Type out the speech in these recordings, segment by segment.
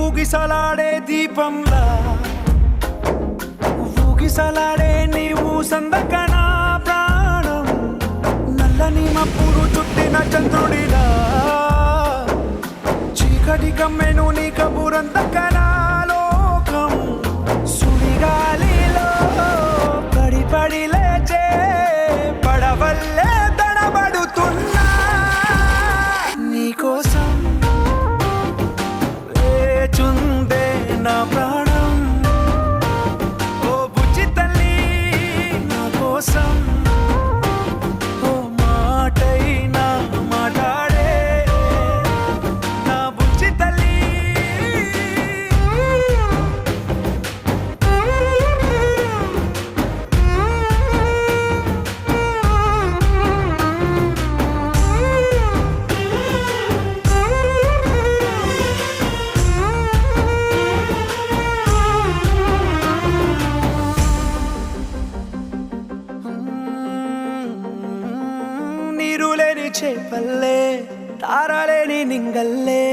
ఊగిసలాడే దీపంలా ఊగిసలాడే నీవు సందకనా ప్రాణం నల్లని మప్పులు చుట్టిన చంద్రుడిలా చీకటి కమ్మెను నీ కబురందకనా లోకం సుడిగాలిలో పడి పడి లేచే పడవల్లే తడబడుతున్నా నీకోసం వేచుందే నా ప్రాణం ఓ బుజ్జి తల్లి నా కోసం ఓ మాటైనా మాట్లాడే నా బుజ్జి తల్లి నీరులేని చేపల్లే తారలేని నింగల్లే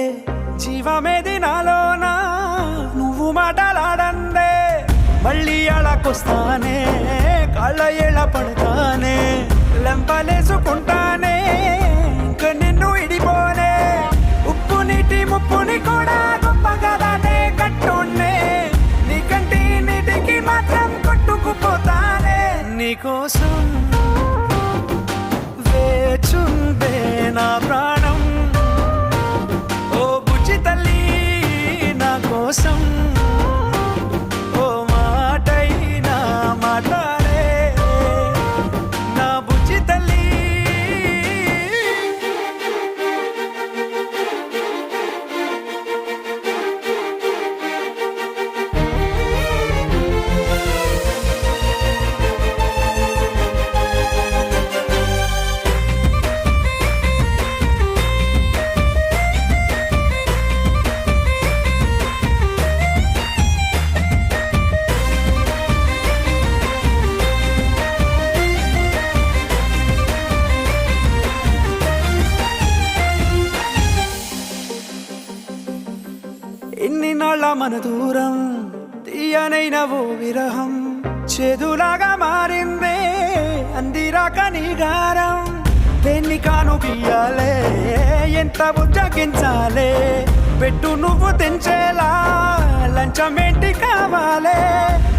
జీవమేది నాలోనా నువ్వు మాటలాడందే మళ్ళీ అళకొస్తానే కాళ్ళ ఏళ్ళ పడతానే లెంపలేసుకుంటానే ఇంక నిన్ను ఇడిపోనే ఉప్పు నీటి ముప్పుని కూడా గొప్పగా దాటే కట్టున్నే నీ కంటి నీటికి మాత్రం కొట్టుకుపోతానే నీకోసం వేచుందే నా ప్రాణం ఓ బుజ్జి తల్లి నా కోసం ఓ మాటైనా మాట్లాడే నా బుజ్జి తల్లి ఎన్ని నాళ్ళ మన దూరం తీయనైన ఓ విరహం చేదులాగా మారిందే అందిరాక నీ గారం దేన్ని కాను గీయాలే ఎంత బుజ్జగించాలే పెట్టు నువ్వు తెంచేలా లంచమేంటి కావాలే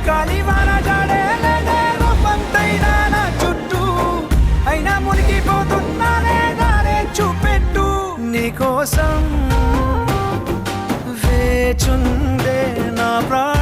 కాలివాన జాడే రూపంతైనా నా చుట్టూ అయినా మునిగిపోతున్నానే దారే చూపెట్టు నీకోసం వేచుందే నా ప్రాణం